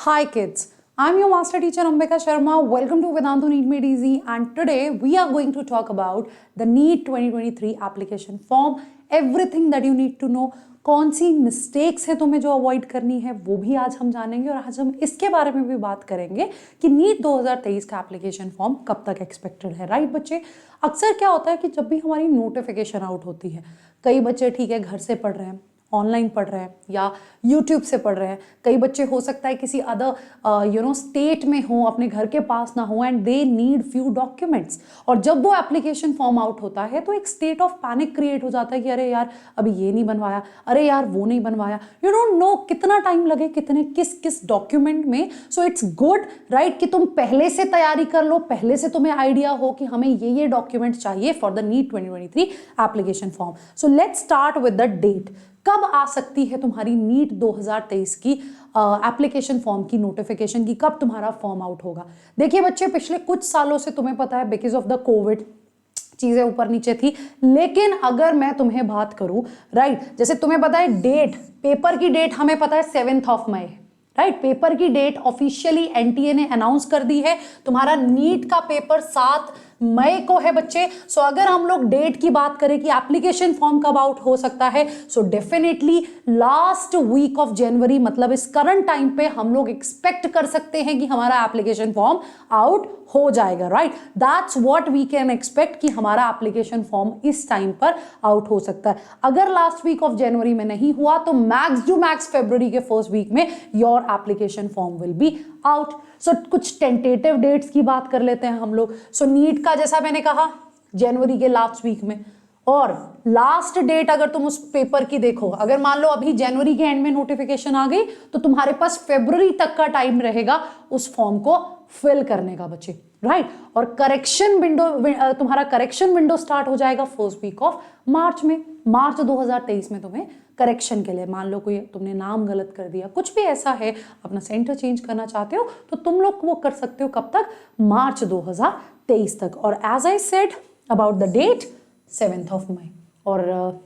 Hi kids, I'm your master teacher Ambika Sharma. Welcome to Vedantu NEET Made Easy, and today we are going to talk about the NEET 2023 application form, everything that you need to know. कौन सी mistakes है तुम्हें जो avoid करनी है वो भी आज हम जानेंगे, और आज हम इसके बारे में भी बात करेंगे कि नीट 2023 का एप्लीकेशन फॉर्म कब तक एक्सपेक्टेड है। राइट बच्चे, अक्सर क्या होता है कि जब भी हमारी नोटिफिकेशन आउट होती है, कई बच्चे ठीक है घर से पढ़ रहे हैं, ऑनलाइन पढ़ रहे हैं या यूट्यूब से पढ़ रहे हैं, कई बच्चे हो सकता है किसी अदर स्टेट में हो, अपने घर के पास ना हो, and they need few documents. और जब वो एप्लीकेशन फॉर्म आउट होता है तो एक स्टेट ऑफ पैनिक क्रिएट हो जाता है कि अरे यार अभी ये नहीं बनवाया, अरे यार वो नहीं बनवाया, यू डोंट नो कितना टाइम लगे, कितने किस किस डॉक्यूमेंट में। सो इट्स गुड राइट कि तुम पहले से तैयारी कर लो, पहले से तुम्हें आइडिया हो कि हमें ये डॉक्यूमेंट चाहिए for the NEET 2023 application form. So let's start with the date. कब आ सकती है तुम्हारी नीट 2023 की एप्लीकेशन फॉर्म की नोटिफिकेशन की, कब तुम्हारा फॉर्म आउट होगा। देखिए बच्चे, पिछले कुछ सालों से तुम्हें पता है बिकॉज ऑफ द कोविड चीजें ऊपर नीचे थी, लेकिन अगर मैं तुम्हें बात करूं राइट, जैसे तुम्हें पता है डेट, पेपर की डेट हमें पता है 7 मई, राइट। पेपर की डेट ऑफिशियली एनटीए ने अनाउंस कर दी है, तुम्हारा नीट का पेपर 7 मई को है बच्चे। सो अगर हम लोग डेट की बात करें कि एप्लीकेशन फॉर्म कब आउट हो सकता है, so definitely last week of जनवरी, मतलब इस करंट टाइम पे हम लोग एक्सपेक्ट कर सकते हैं कि हमारा एप्लीकेशन फॉर्म आउट हो जाएगा। Right, that's what we can expect कि हमारा एप्लीकेशन फॉर्म इस टाइम पर आउट हो सकता है। अगर लास्ट वीक ऑफ जनवरी में नहीं हुआ तो मैक्स टू मैक्स फरवरी के फर्स्ट वीक में your application form will be out. So कुछ टेंटेटिव डेट्स की बात कर लेते हैं हम लोग। सो नीट का जैसा मैंने कहा जनवरी के लास्ट वीक में, और लास्ट डेट अगर तुम उस पेपर की देखो, अगर मान लो अभी जनवरी के एंड में नोटिफिकेशन आ गई तो तुम्हारे पास फरवरी तक का टाइम रहेगा उस फॉर्म को फिल करने का बच्चे। राइट, और करेक्शन विंडो, तुम्हारा करेक्शन विंडो स्टार्ट हो जाएगा फर्स्ट वीक ऑफ मार्च में। मार्च 2023 में तुम्हें करेक्शन के लिए, मान लो कोई तुमने नाम गलत कर दिया, कुछ भी ऐसा है, अपना सेंटर चेंज करना चाहते हो तो तुम लोग वो कर सकते हो कब तक, मार्च 2023 तक। और as I said about the date 7 May, और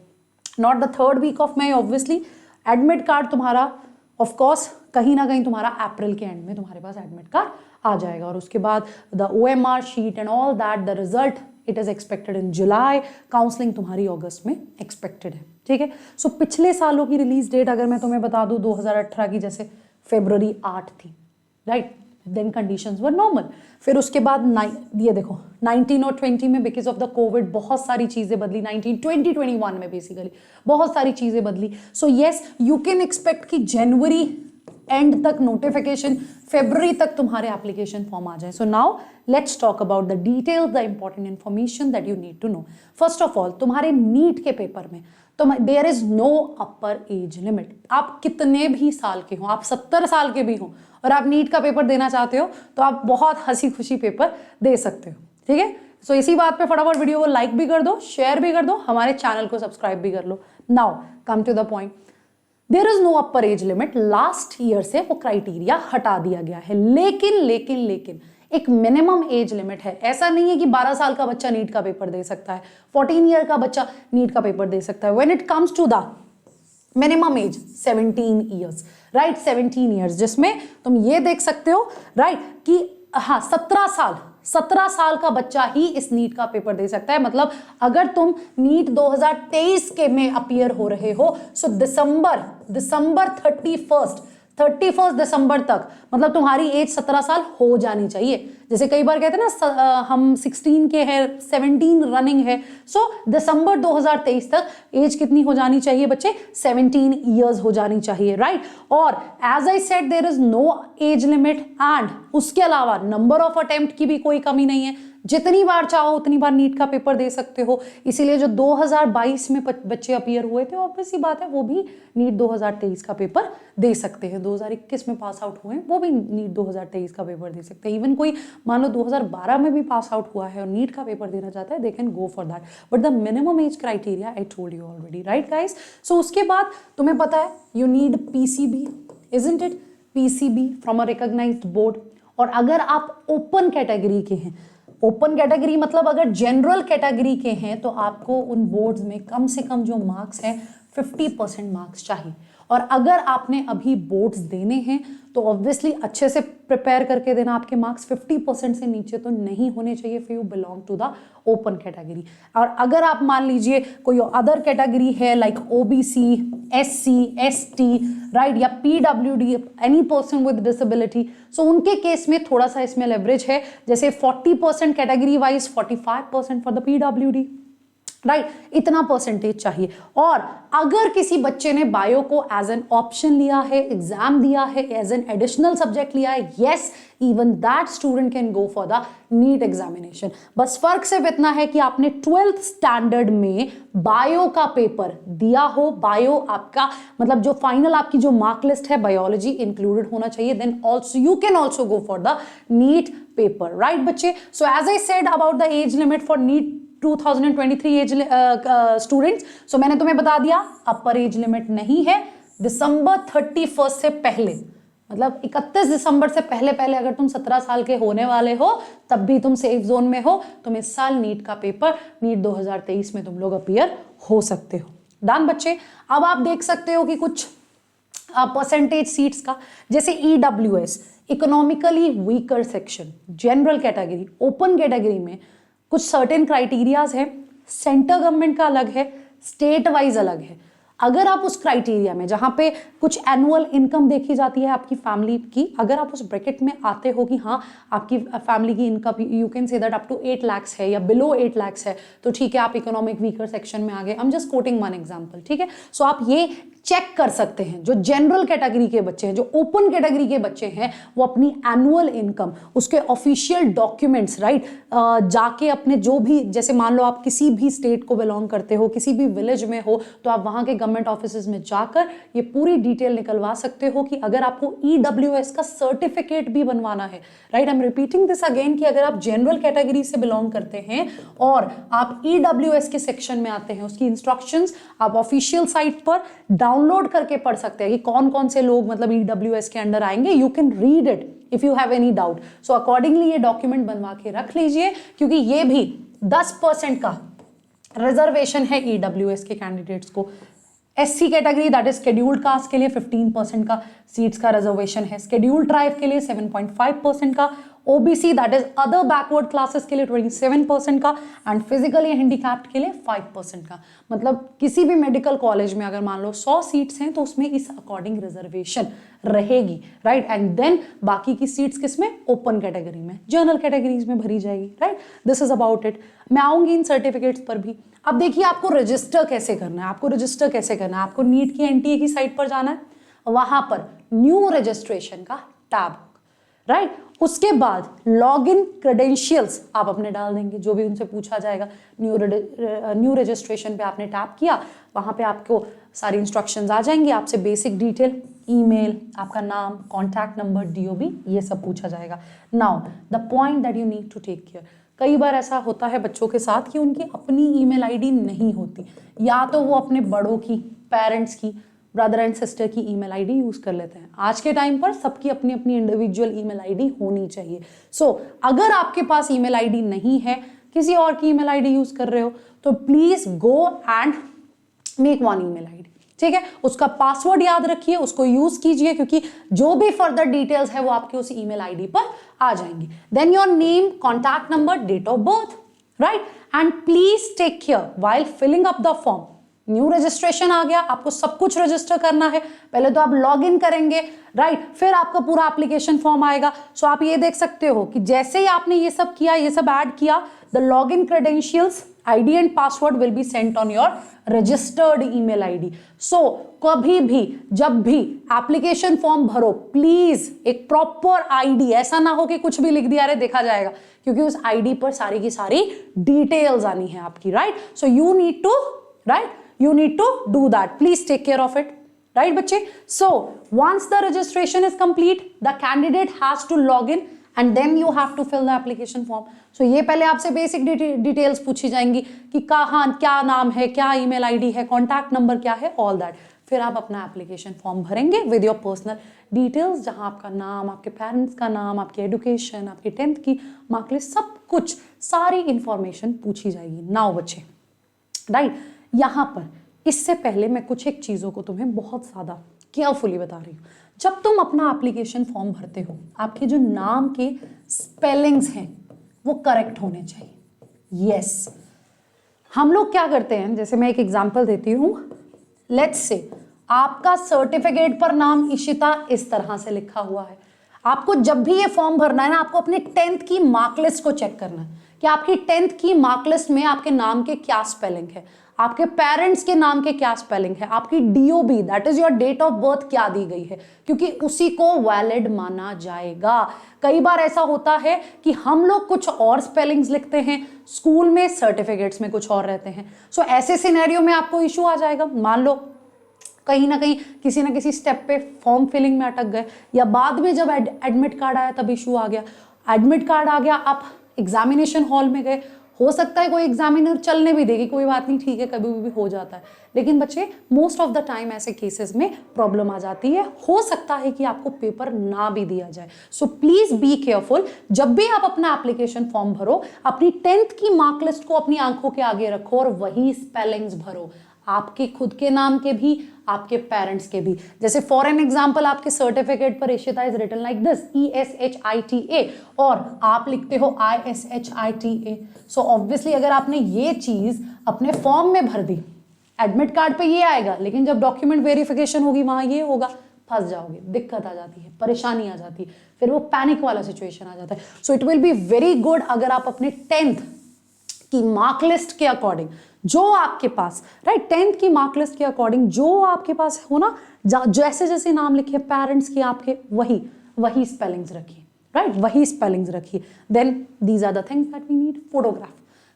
not the third week of May obviously. Admit card तुम्हारा ऑफ कोर्स कहीं ना कहीं तुम्हारा अप्रैल के एंड में तुम्हारे पास एडमिट कार्ड आ जाएगा, और उसके बाद the OMR sheet and all that, the result it is expected in July, counselling तुम्हारी अगस्त में एक्सपेक्टेड है। ठीक है, सो पिछले सालों की रिलीज डेट अगर मैं तुम्हें बता दूं 2018 की, जैसे फरवरी 8 थी, right, then conditions were normal. फिर उसके बाद ये देखो 19 और 20 में बिकॉज ऑफ द कोविड बहुत सारी चीजें बदली, 19, 20, 21 में बेसिकली बहुत सारी चीजें बदली। So yes, you can expect कि जनवरी एंड तक नोटिफिकेशन, फरवरी तक तुम्हारे एप्लीकेशन फॉर्म आ जाए। So now let's talk about the details, the important information that you need to know. First of all, तुम्हारे नीट के पेपर में तो there is no upper age limit. आप कितने भी साल के हो, आप 70 साल के भी हो और आप नीट का पेपर देना चाहते हो तो आप बहुत हंसी खुशी पेपर दे सकते हो। ठीक है, सो इसी बात पे फटाफट वीडियो को लाइक भी कर दो, शेयर भी कर दो, हमारे चैनल को सब्सक्राइब भी कर लो। Now come to the point, there is no upper age limit. Last year से वो क्राइटेरिया हटा दिया गया है, लेकिन एक मिनिमम एज लिमिट है। ऐसा नहीं है कि 12 साल का बच्चा नीट का पेपर दे सकता है, 14 ईयर का बच्चा नीट का पेपर दे सकता है। When it comes to the minimum age 17 years, right, 17 years, जिसमें तुम ये देख सकते हो राइट कि हाँ 17 साल का बच्चा ही इस नीट का पेपर दे सकता है। मतलब अगर तुम नीट 2023 के में अपीयर हो रहे हो, सो दिसंबर 31 दिसंबर तक, मतलब तुम्हारी एज 17 साल हो जानी चाहिए। जैसे कई बार कहते हैं ना हम 16 के हैं, 17 रनिंग है, सो दिसंबर 2023 तक एज कितनी हो जानी चाहिए बच्चे, 17 ईयर्स हो जानी चाहिए। राइट, और as I said there is no age limit, and उसके अलावा नंबर ऑफ अटेम्प्ट की भी कोई कमी नहीं है, जितनी बार चाहो उतनी बार नीट का पेपर दे सकते हो। इसीलिए जो 2022 में बच्चे अपीयर हुए थे, ऑब्वियस सी बात है वो भी नीट 2023 का पेपर दे सकते हैं। 2021 में पास आउट हुए हैं वो भी नीट 2023 का पेपर दे सकते हैं। इवन कोई मान लो 2012 में भी पास आउट हुआ है और नीट का पेपर देना चाहता है, they can go for that, but the minimum age criteria I told you already, right guys. So उसके बाद तुम्हें पता है you need PCB, isn't it, PCB from a recognised board. और अगर आप ओपन कैटेगरी के हैं, ओपन कैटेगरी मतलब अगर जनरल कैटेगरी के हैं, तो आपको उन बोर्ड्स में कम से कम जो मार्क्स हैं 50% मार्क्स चाहिए। और अगर आपने अभी बोर्ड्स देने हैं तो ऑब्वियसली अच्छे से प्रिपेयर करके देना। आपके मार्क्स 50% से नीचे तो नहीं होने चाहिए फिर you belong to the open category. और अगर आप मान लीजिए कोई अदर कैटेगरी है like OBC, SC, ST, right, या पीडब्ल्यूडी, any person with disability, so उनके केस में थोड़ा सा इसमें लेवरेज है, जैसे 40% category wise, 45% for the PWD, right, इतना परसेंटेज चाहिए। और अगर किसी बच्चे ने बायो को एज एन ऑप्शन लिया है, एग्जाम दिया है, एज एन एडिशनल सब्जेक्ट लिया है, yes, even that student can go for the NEET examination. बस फर्क सिर्फ इतना है कि आपने 12th स्टैंडर्ड में बायो का पेपर दिया हो, बायो आपका मतलब जो फाइनल आपकी जो मार्क लिस्ट है बायोलॉजी इंक्लूडेड होना चाहिए, then also you can also go for the NEET paper, right बच्चे। So as I said about the age limit for NEET 2023 as students, so मैंने तुम्हें बता दिया अपर एज लिमिट नहीं है, दिसंबर 31 से पहले, मतलब 31 दिसंबर से पहले पहले अगर तुम 17 साल के होने वाले हो तब भी तुम सेफ जोन में हो, तुम इस साल नीट का पेपर नीट 2023 में तुम लोग अपीयर हो सकते हो। डन बच्चे। अब आप देख सकते हो कि कुछ परसेंटेज सीट्स का, जैसे EWS, economically weaker section, general category, open category में कुछ सर्टेन क्राइटेरियाज है, सेंटर गवर्नमेंट का अलग है, स्टेट वाइज अलग है। अगर आप उस क्राइटेरिया में जहां पे कुछ एनुअल इनकम देखी जाती है आपकी फैमिली की, अगर आप उस ब्रैकेट में आते हो कि हाँ आपकी फैमिली की income you can say that up to 8 lakhs है या बिलो 8 lakhs है, तो ठीक है आप इकोनॉमिक वीकर सेक्शन में आ गए। I am just coating one example, ठीक है। सो आप ये चेक कर सकते हैं, जो जनरल कैटेगरी के बच्चे हैं, जो ओपन कैटेगरी के बच्चे हैं, वो अपनी एनुअल इनकम, उसके ऑफिशियल डॉक्यूमेंट्स, राइट, जाके अपने जो भी, जैसे मान लो आप किसी भी स्टेट को बिलोंग करते हो, किसी भी विलेज में हो, तो आप वहां के गवर्नमेंट ऑफिस में जाकर ये पूरी डिटेल निकलवा सकते हो कि अगर आपको ईडब्ल्यूएस का सर्टिफिकेट भी बनवाना है, right, I am repeating this again कि अगर आप जनरल कैटेगरी से बिलोंग करते हैं और आप ईडब्ल्यूएस के सेक्शन में आते हैं, उसकी इंस्ट्रक्शंस आप ऑफिशियल साइट पर डाउनलोड करके पढ़ सकते हैं कि कौन कौन से लोग मतलब ईडब्ल्यूएस के अंडर आएंगे। You can read it if you have any doubt. So accordingly ये डॉक्यूमेंट बनवा के रख लीजिए, क्योंकि ये भी 10% का रिजर्वेशन है ईडब्ल्यूएस के कैंडिडेट्स को। SC category that is scheduled caste के लिए 15% का सीट्स का रिजर्वेशन है, शेड्यूल्ड ट्राइब के लिए 7.5% का, OBC that is other backward classes के लिए 27% का, एंड फिजिकली हैंडीकैप्ड के लिए 5% का। मतलब किसी भी मेडिकल कॉलेज में अगर मान लो 100 सीट्स हैं तो उसमें इस अकॉर्डिंग रिजर्वेशन रहेगी, राइट, एंड देन बाकी की सीट्स किसमें, ओपन कैटेगरी में, जनरल कैटेगरीज में भरी जाएगी, right. This is about it. मैं आऊंगी इन सर्टिफिकेट्स पर भी। अब देखिए आपको रजिस्टर कैसे करना है, आपको रजिस्टर कैसे करना है, आपको नीट की एनटीए की साइट पर जाना है, वहां पर न्यू रजिस्ट्रेशन का टैब, राइट, उसके बाद लॉग इन क्रेडेंशियल्स आप अपने डाल देंगे, जो भी उनसे पूछा जाएगा। न्यू रजिस्ट्रेशन पे आपने टैप किया, वहां पे आपको सारी इंस्ट्रक्शंस आ जाएंगी, आपसे बेसिक डिटेल, ईमेल, आपका नाम, कॉन्टैक्ट नंबर, डीओबी, ये सब पूछा जाएगा। Now the point that you need to take care, कई बार ऐसा होता है बच्चों के साथ कि उनकी अपनी ईमेल आईडी नहीं होती, या तो वो अपने बड़ों की, पेरेंट्स की, ब्रदर एंड सिस्टर की ईमेल आईडी यूज कर लेते हैं। आज के टाइम पर सबकी अपनी अपनी इंडिविजुअल ईमेल आईडी होनी चाहिए। सो अगर आपके पास ईमेल आईडी नहीं है, किसी और की ईमेल आईडी यूज कर रहे हो, तो please go and make one email ID, ठीक है। उसका पासवर्ड याद रखिए, उसको यूज कीजिए, क्योंकि जो भी फर्दर डिटेल्स है वो आपके उस ईमेल आईडी पर आ जाएंगी। Then your name, contact number, date of birth, right, and please take care while filling up the form. New registration आ गया, आपको सब कुछ रजिस्टर करना है। पहले तो आप लॉग इन करेंगे, राइट, फिर आपका पूरा एप्लीकेशन फॉर्म आएगा। सो आप ये देख सकते हो कि जैसे ही आपने ये सब किया, ये सब ऐड किया, the log in credentials, ID and password will be sent on your registered email ID. So कभी भी जब भी एप्लीकेशन फॉर्म भरो, प्लीज एक प्रॉपर आईडी, ऐसा ना हो कि कुछ भी लिख दिया, अरे देखा जाएगा, क्योंकि उस आईडी पर सारी की सारी डिटेल्स आनी है आपकी, right. So you need to, right, you need to do that. Please take care of it, right बच्चे। So once the registration is complete, the candidate has to log in and then you have to fill the application form. So ये पहले आपसे basic details पूछी जाएंगी कि कहाँ, क्या नाम है, क्या ईमेल आईडी है, कॉन्टैक्ट नंबर क्या है, ऑल दैट। फिर आप अपना एप्लीकेशन फॉर्म भरेंगे विद योर पर्सनल डिटेल्स, जहाँ आपका नाम, आपके पेरेंट्स का नाम, आपकी एडुकेशन, आपकी 10th की मार्कलिस्ट, सब कुछ, सारी इंफॉर्मेशन पूछी जाएगी। नाउ बच्चे, राइट, यहाँ पर इससे पहले मैं कुछ एक चीज़ों को तुम्हें बहुत ज़्यादा केयरफुली बता रही हूँ, जब तुम अपना एप्लीकेशन फॉर्म भरते हो, आपके जो नाम के स्पेलिंग्स हैं वो करेक्ट होने चाहिए। यस, हम लोग क्या करते हैं, जैसे मैं एक एग्जांपल देती हूँ, लेट्स से आपका सर्टिफिकेट पर नाम इशिता इस तरह से लिखा हुआ है। आपको जब भी ये फॉर्म भरना है ना, आपको अपने 10th की मार्कलिस्ट को चेक करना है कि आपकी 10th की मार्कलिस्ट में आपके नाम के क्या स्पेलिंग है, आपके पेरेंट्स के नाम के क्या स्पेलिंग है, आपकी DOB that is your date of birth क्या दी गई है, क्योंकि उसी को वैलिड माना जाएगा। कई बार ऐसा होता है कि हम लोग कुछ और स्पेलिंग्स लिखते हैं, स्कूल में सर्टिफिकेट्स में कुछ और रहते हैं। सो ऐसे सिनेरियो में आपको इशू आ जाएगा। मान लो कहीं ना कहीं किसी ना किसी स्टेप पे फॉर्म फिलिंग में अटक गए, या बाद में जब एडमिट कार्ड आया तब इशू आ गया। एडमिट कार्ड आ गया, आप एग्जामिनेशन हॉल में गए, हो सकता है कोई एग्जामिनर चलने भी देगी, कोई बात नहीं, ठीक है, कभी भी हो जाता है। लेकिन बच्चे मोस्ट ऑफ द टाइम ऐसे केसेस में प्रॉब्लम आ जाती है, हो सकता है कि आपको पेपर ना भी दिया जाए। सो प्लीज बी केयरफुल, जब भी आप अपना एप्लीकेशन फॉर्म भरो, अपनी 10th की मार्क लिस्ट को अपनी आंखों के आगे रखो और वही स्पेलिंग्स भरो, आपके खुद के नाम के भी, आपके पेरेंट्स के भी। जैसे फॉर एन एग्जाम्पल, आपके सर्टिफिकेट पर Ishita is written like this, ESHITA, और आप लिखते हो ISHITA। सो ऑब्वियसली अगर आपने ये चीज अपने फॉर्म में भर दी, एडमिट कार्ड पे ये आएगा, लेकिन जब डॉक्यूमेंट वेरिफिकेशन होगी वहां ये होगा, फंस जाओगे, दिक्कत आ जाती है, परेशानी आ जाती है, फिर वो पैनिक वाला सिचुएशन आ जाता है। So it will be very good अगर आप अपने 10th की मार्क लिस्ट के अकॉर्डिंग जो आपके पास, राइट, 10th की मार्क लिस्ट के अकॉर्डिंग जो आपके पास हो ना, जैसे जैसे नाम लिखे पेरेंट्स के आपके, वही स्पेलिंग्स रखिए, राइट, वही स्पेलिंग्स रखिए। Then these are the things that we need. Photograph,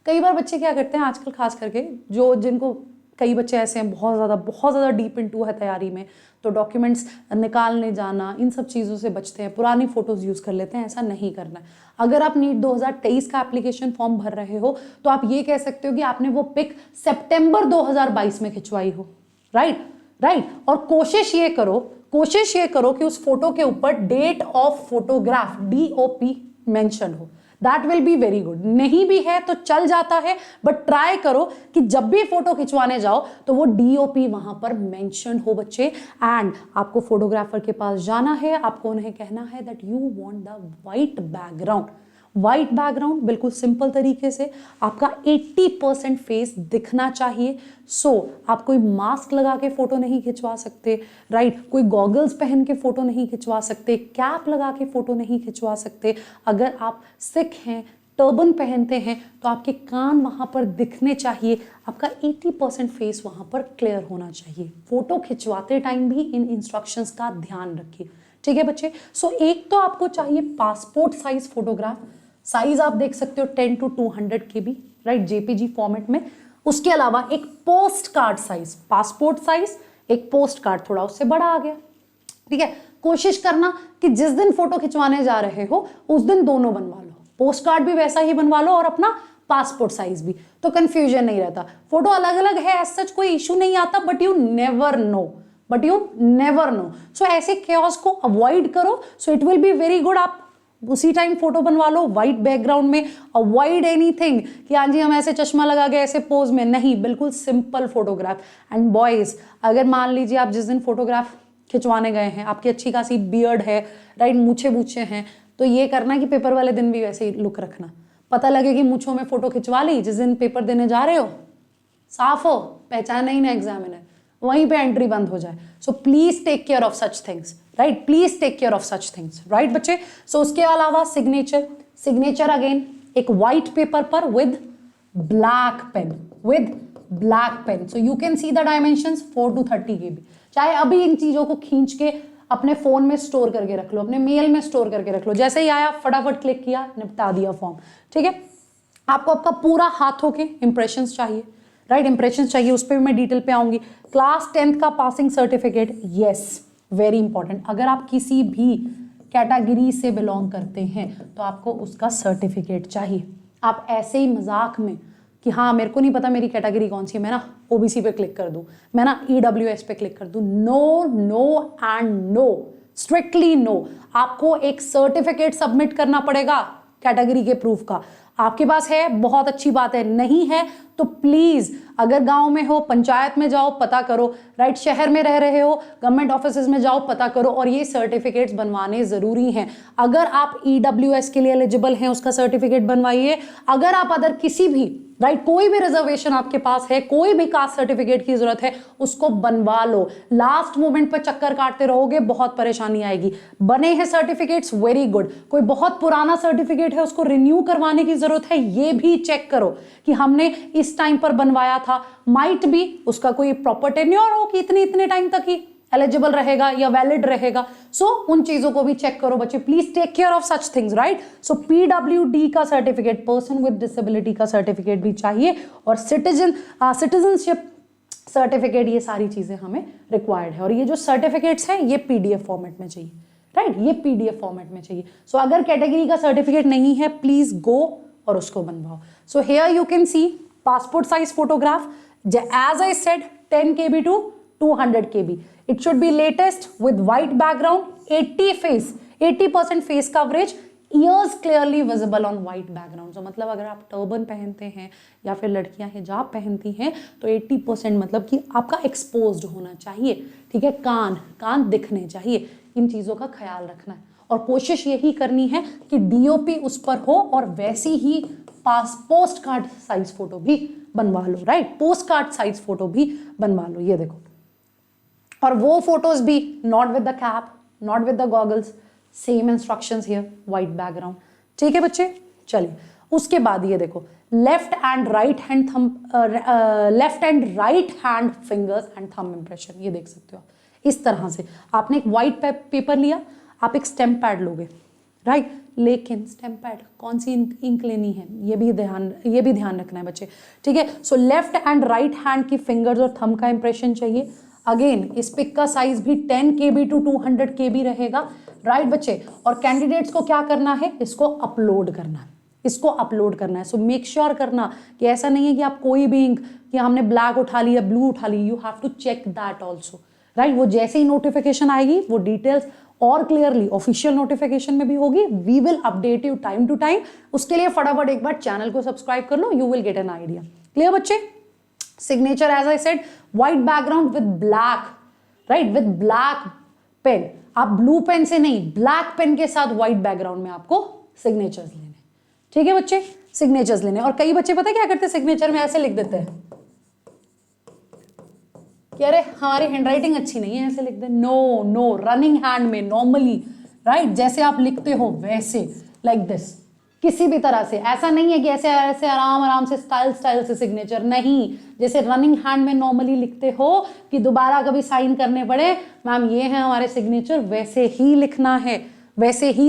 कई बार बच्चे क्या करते हैं आजकल, खास करके जिनको कई बच्चे ऐसे हैं बहुत ज़्यादा डीप इनटू है तैयारी में, तो डॉक्यूमेंट्स निकालने जाना, इन सब चीज़ों से बचते हैं, पुरानी फोटोज़ यूज़ कर लेते हैं। ऐसा नहीं करना है। अगर आप नीट 2023 का एप्लीकेशन फॉर्म भर रहे हो तो आप ये कह सकते हो कि आपने वो पिक सितंबर 2022 में खिंचवाई हो, राइट। और कोशिश ये करो कि उस फोटो के ऊपर date of photograph DOP mention हो। That will be very good. नहीं भी है तो चल जाता है, बट ट्राई करो कि जब भी फोटो खिंचवाने जाओ तो वो DOP वहां पर मेंशन हो बच्चे। एंड आपको फोटोग्राफर के पास जाना है, आपको उन्हें कहना है that you want the white background. White background बिल्कुल सिंपल तरीके से आपका 80% फेस दिखना चाहिए। सो आप कोई मास्क लगा के फोटो नहीं खिंचवा सकते, राइट, कोई गॉगल्स पहन के फोटो नहीं खिंचवा सकते, कैप लगा के फोटो नहीं खिंचवा सकते। अगर आप सिख हैं, टर्बन पहनते हैं, तो आपके कान वहाँ पर दिखने चाहिए, आपका 80% फेस वहाँ पर क्लियर होना चाहिए। फोटो खिंचवाते टाइम भी इन इंस्ट्रक्शंस का ध्यान रखिए, ठीक है बच्चे। सो एक तो आपको चाहिए पासपोर्ट साइज फोटोग्राफ, साइज आप देख सकते हो 10 to 200 KB, right, JPG format में। उसके अलावा एक post card size, passport size, एक पोस्ट कार्ड थोड़ा उससे बड़ा आ गया, ठीक है। कोशिश करना कि जिस दिन फोटो खिंचवाने जा रहे हो उस दिन दोनों बनवा लो, पोस्ट कार्ड भी वैसा ही बनवा लो और अपना पासपोर्ट साइज भी, तो कंफ्यूजन नहीं रहता। फोटो अलग अलग है, एज सच कोई इशू नहीं आता, बट यू नेवर नो। सो ऐसे केओस को अवॉइड करो। So it will be very good. आप उसी टाइम फोटो बनवा लो व्हाइट बैकग्राउंड में। अवॉइड एनीथिंग कि हाँ जी हम ऐसे चश्मा लगा के ऐसे पोज में नहीं, बिल्कुल सिंपल फोटोग्राफ। एंड बॉयज, अगर मान लीजिए आप जिस दिन फोटोग्राफ खिंचवाने गए हैं, आपकी अच्छी खासी बियर्ड है, राइट, मूछे हैं, तो ये करना कि पेपर वाले दिन भी वैसे ही लुक रखना। पता लगे कि मूछों में फोटो खिंचवा ली, जिस दिन पेपर देने जा रहे हो साफ हो, पहचाना ही ना एग्जामिनर, वहीं पे एंट्री बंद हो जाए। So please take care of such things, right, please take care of such things, right बच्चे। सो उसके अलावा सिग्नेचर अगेन एक व्हाइट पेपर पर with black pen, so you can see the dimensions 4 to 30 KB। चाहे अभी इन चीजों को खींच के अपने फोन में स्टोर करके रख लो, अपने मेल में स्टोर करके रख लो, जैसे ही आया फटाफट क्लिक किया, निपटा दिया फॉर्म, ठीक है। आपको आपका पूरा हाथों के इंप्रेशंस चाहिए, राइट, इंप्रेशंस चाहिए, उस पर भी मैं डिटेल पे आऊंगी। क्लास 10th का passing certificate, yes, very important. अगर आप किसी भी कैटेगरी से बिलोंग करते हैं तो आपको उसका सर्टिफिकेट चाहिए। आप ऐसे ही मजाक में कि हाँ मेरे को नहीं पता मेरी कैटेगरी कौन सी है, मैं ना OBC पे क्लिक कर दूं, मैं ना EWS पे क्लिक कर दूं, no and no, strictly no. आपको एक सर्टिफिकेट सबमिट करना पड़ेगा कैटेगरी के प्रूफ का। आपके पास है, बहुत अच्छी बात है, नहीं है तो प्लीज अगर गांव में हो पंचायत में जाओ पता करो, राइट, शहर में रह रहे हो गवर्नमेंट ऑफिसेज में जाओ पता करो, और ये सर्टिफिकेट्स बनवाने जरूरी हैं। अगर आप ईडब्ल्यूएस के लिए एलिजिबल हैं उसका सर्टिफिकेट बनवाइए। अगर आप अदर किसी भी, राइट, कोई भी रिजर्वेशन आपके पास है, कोई भी कास्ट सर्टिफिकेट की जरूरत है, उसको बनवा लो। लास्ट मोमेंट पर चक्कर काटते रहोगे बहुत परेशानी आएगी। बने हैं सर्टिफिकेट्स, वेरी गुड। कोई बहुत पुराना सर्टिफिकेट है उसको रिन्यू करवाने की जरूरत है, ये भी चेक करो कि हमने इस टाइम पर बनवाया था, माइट भी उसका कोई प्रॉपर टेन्योर हो कि इतने टाइम तक ही एलिजिबल रहेगा या वैलिड रहेगा। सो उन चीजों को भी चेक करो बच्चे, please take care of such things, right. So PWD का सर्टिफिकेट, पर्सन विद डिसेबिलिटी का सर्टिफिकेट भी चाहिए, और सिटीजनशिप सर्टिफिकेट, ये सारी चीजें हमें रिक्वायर्ड है। और ये जो सर्टिफिकेट्स हैं ये पीडीएफ फॉर्मेट में चाहिए, राइट, ये पीडीएफ फॉर्मेट में चाहिए। सो अगर कैटेगरी का सर्टिफिकेट नहीं है प्लीज गो और उसको बनवाओ। So here you can C passport size photograph, as I said 10 KB to 200 KB. It should be latest with white background, 80% face coverage, ears clearly visible on white background. So मतलब अगर आप turban पहनते हैं या फिर लड़कियां हिजाब पहनती हैं तो 80% मतलब कि आपका एक्सपोज्ड होना चाहिए, ठीक है, कान दिखने चाहिए। इन चीज़ों का ख्याल रखना है और कोशिश यही करनी है कि डीओपी उस पर हो, और वैसी ही पोस्ट कार्ड साइज फोटो भी बनवा लो, right, postcard size photo भी बनवा लो। ये देखो, और वो फोटोज भी not with the cap, not with the goggles, same instructions here, white background, ठीक है बच्चे। चलिए उसके बाद ये देखो, left and right hand fingers and thumb impression, ये देख सकते हो इस तरह से। आपने एक व्हाइट पेपर लिया, आप एक स्टेम्प पैड लोगे, राइट, लेकिन स्टेम्प पैड कौन सी इंक लेनी है ये भी ध्यान रखना है बच्चे, ठीक है। So left and right hand की फिंगर्स और थंब का इंप्रेशन चाहिए। अगेन इस पिक का साइज भी 10 KB टू 200 KB रहेगा, राइट बच्चे। और कैंडिडेट्स को क्या करना है, इसको अपलोड करना है। सो मेक श्योर करना कि ऐसा नहीं है कि आप कोई भी इंक, कि हमने ब्लैक उठा लिया, ब्लू उठा ली, you have to check that also, right. वो जैसे ही नोटिफिकेशन आएगी वो डिटेल्स और क्लियरली ऑफिशियल नोटिफिकेशन में भी होगी, we will update you time to time. उसके लिए फटाफट एक बार चैनल को सब्सक्राइब कर लो, you will get an idea. Clear बच्चे। Signature as I said, white background with black, right, with black pen. आप ब्लू पेन से नहीं, ब्लैक पेन के साथ व्हाइट बैकग्राउंड में आपको सिग्नेचर्स लेने, ठीक है बच्चे, सिग्नेचर्स लेने। और कई बच्चे पता है क्या करते हैं, सिग्नेचर में ऐसे लिख देते हैं कि अरे हमारी हैंडराइटिंग अच्छी नहीं है, ऐसे लिख दे। नो, रनिंग हैंड में नॉर्मली, राइट, जैसे आप लिखते हो वैसे, लाइक दिस, किसी भी तरह से। ऐसा नहीं है कि ऐसे आराम से स्टाइल से सिग्नेचर, नहीं, जैसे रनिंग हैंड में नॉर्मली लिखते हो कि दोबारा कभी साइन करने पड़े, मैम ये है हमारे सिग्नेचर, वैसे ही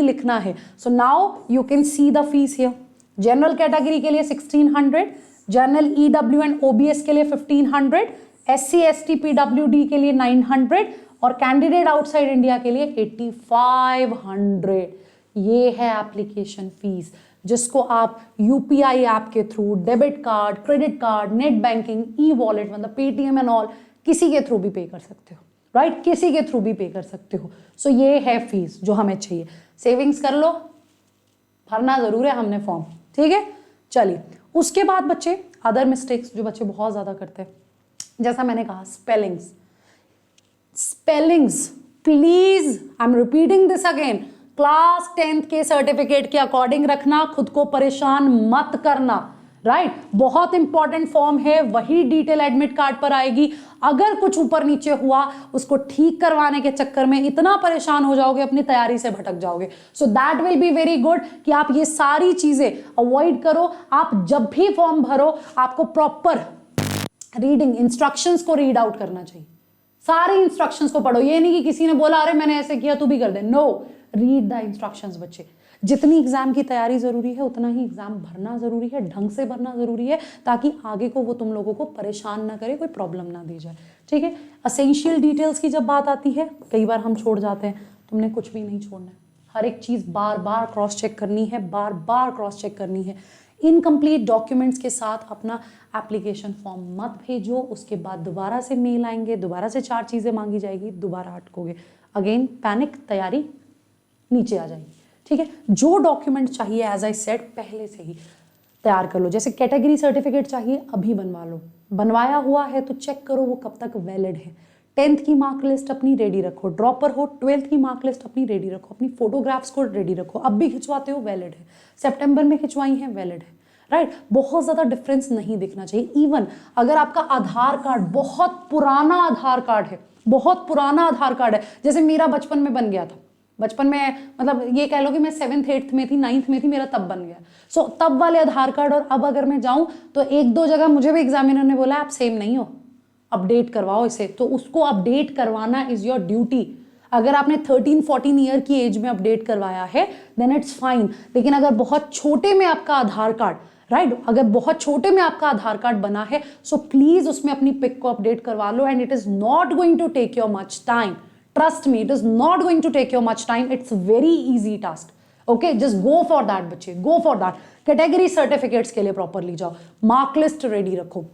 लिखना है। So now you can see the fees here. General category के लिए 1600, जनरल EW एंड OBS के लिए 1500, SC ST PWD के लिए 900 और कैंडिडेट आउटसाइड इंडिया के लिए 8500। ये है एप्लीकेशन फीस, जिसको आप UPI ऐप के through, debit card, credit card, net banking, e-wallet, मतलब पेटीएम एंड ऑल, किसी के थ्रू भी पे कर सकते हो, राइट, किसी के थ्रू भी पे कर सकते हो। सो ये है फीस जो हमें चाहिए। सेविंग्स कर लो, भरना जरूर है हमने फॉर्म, ठीक है। चलिए उसके बाद बच्चे अदर मिस्टेक्स जो बच्चे बहुत ज्यादा करते हैं, जैसा मैंने कहा spellings please, I am repeating this again, class 10th के सर्टिफिकेट के अकॉर्डिंग रखना, खुद को परेशान मत करना, राइट। बहुत इंपॉर्टेंट फॉर्म है, वही डिटेल एडमिट कार्ड पर आएगी। अगर कुछ ऊपर नीचे हुआ, उसको ठीक करवाने के चक्कर में इतना परेशान हो जाओगे, अपनी तैयारी से भटक जाओगे। So that will be very good कि आप ये सारी चीजें अवॉइड करो। आप जब भी फॉर्म भरो, आपको प्रॉपर रीडिंग इंस्ट्रक्शंस को रीड आउट करना चाहिए, सारे इंस्ट्रक्शंस को पढ़ो। ये नहीं कि किसी ने बोला अरे मैंने ऐसे किया तू भी कर दे, नो, रीड द इंस्ट्रक्शंस बच्चे। जितनी एग्जाम की तैयारी जरूरी है उतना ही एग्जाम भरना जरूरी है, ढंग से भरना जरूरी है, ताकि आगे को वो तुम लोगों को परेशान ना करे, कोई प्रॉब्लम ना दे जाए, ठीक है। असेंशियल डिटेल्स की जब बात आती है, कई बार हम छोड़ जाते हैं, तुमने कुछ भी नहीं छोड़ना है, हर एक चीज बार बार क्रॉस चेक करनी है, बार बार क्रॉस चेक करनी है। इनकम्प्लीट डॉक्यूमेंट्स के साथ अपना एप्लीकेशन फॉर्म मत भेजो, उसके बाद दोबारा से मेल आएंगे, दोबारा से 4 चीज़ें मांगी जाएगी, दोबारा अटकोगे, अगेन पैनिक, तैयारी नीचे आ जाएगी, ठीक है। जो डॉक्यूमेंट चाहिए एज आई सेड पहले से ही तैयार कर लो। जैसे कैटेगरी सर्टिफिकेट चाहिए, अभी बनवा लो। बनवाया हुआ है तो चेक करो वो कब तक वैलिड है। 10th की मार्क लिस्ट अपनी रेडी रखो, ड्रॉपर हो 12th की मार्क लिस्ट अपनी रेडी रखो, अपनी फोटोग्राफ्स को रेडी रखो, अब भी खिंचवाते हो वैलिड है, सितंबर में खिंचवाई है वैलिड है, राइट। बहुत ज़्यादा डिफरेंस नहीं दिखना चाहिए। इवन अगर आपका आधार कार्ड बहुत पुराना आधार कार्ड है, बहुत पुराना आधार कार्ड है, जैसे मेरा बचपन में बन गया था, बचपन में मतलब ये कह लो कि मैं 7th 8th में थी, 9th में थी, मेरा तब बन गया। सो तब वाले आधार कार्ड और अब अगर मैं जाऊं तो एक दो जगह मुझे भी एग्जामिनर ने बोला आप सेम नहीं हो, अपडेट करवाओ इसे। तो उसको अपडेट करवाना इज योर ड्यूटी। अगर आपने 13-14 ईयर की एज में अपडेट करवाया है देन इट्स फाइन। लेकिन अगर बहुत छोटे में आपका आधार कार्ड, राइट, अगर बहुत छोटे में आपका आधार कार्ड बना है सो प्लीज उसमें अपनी पिक को अपडेट करवा लो। And it is not going to take your much time, trust me, it is not going to take your much time, it's very easy task. Okay, just go for that बच्चे, go for that. Category certificates के लिए properly जाओ, mark list ready रखो,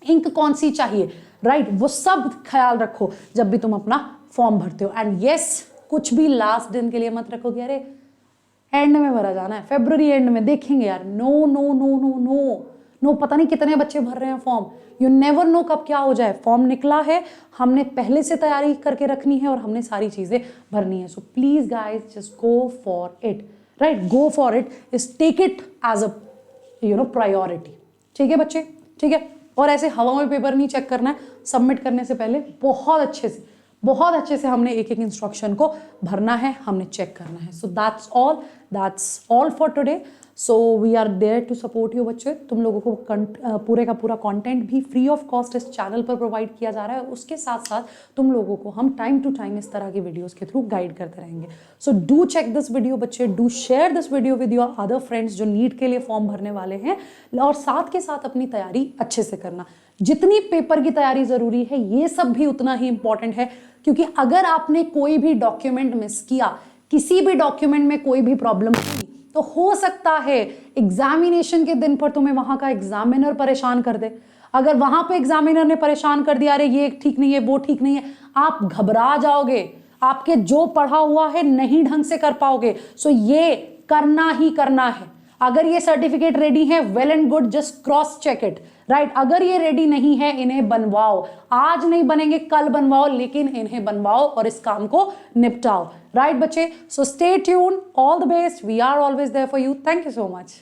ink कौन सी चाहिए, right, वो सब ख्याल रखो जब भी तुम अपना फॉर्म भरते हो। एंड यस, कुछ भी लास्ट दिन के लिए मत रखो कि अरे एंड में भरा जाना है, फेब्रुवरी एंड में देखेंगे यार। No no no no no no, पता नहीं कितने बच्चे भर रहे हैं फॉर्म, यू नेवर नो कब क्या हो जाए। फॉर्म निकला है, हमने पहले से तैयारी करके रखनी है और हमने सारी चीजें भरनी है। So please guys just go for it, right, go for it, is take it as a priority. ठीक है बच्चे, ठीक है। और ऐसे हवा में पेपर नहीं चेक करना है, सबमिट करने से पहले बहुत अच्छे से हमने एक एक इंस्ट्रक्शन को भरना है, हमने चेक करना है। So that's all for today. So we are there to support you बच्चे। तुम लोगों को पूरे का पूरा कंटेंट भी फ्री ऑफ कॉस्ट इस चैनल पर प्रोवाइड किया जा रहा है। उसके साथ साथ तुम लोगों को हम टाइम टू टाइम इस तरह की वीडियोस के थ्रू गाइड करते रहेंगे। So do check this video बच्चे, do share this video with your other friends जो नीट के लिए फॉर्म भरने वाले हैं, और साथ के साथ अपनी तैयारी अच्छे से करना। जितनी पेपर की तैयारी जरूरी है ये सब भी उतना ही इंपॉर्टेंट है, क्योंकि अगर आपने कोई भी डॉक्यूमेंट मिस किया, किसी भी डॉक्यूमेंट में कोई भी प्रॉब्लम हुई, तो हो सकता है एग्जामिनेशन के दिन पर तुम्हें वहां का एग्जामिनर परेशान कर दे। अगर वहां पे एग्जामिनर ने परेशान कर दिया, अरे ये ठीक नहीं है, वो ठीक नहीं है, आप घबरा जाओगे, आपके जो पढ़ा हुआ है नहीं ढंग से कर पाओगे। सो ये करना ही करना है। अगर ये सर्टिफिकेट रेडी है, well and good, just cross check it, right. अगर ये रेडी नहीं है, इन्हें बनवाओ, आज नहीं बनेंगे कल बनवाओ, लेकिन इन्हें बनवाओ और इस काम को निपटाओ, राइट बच्चे। So stay tune, all the best, we are always there for you. Thank you so much.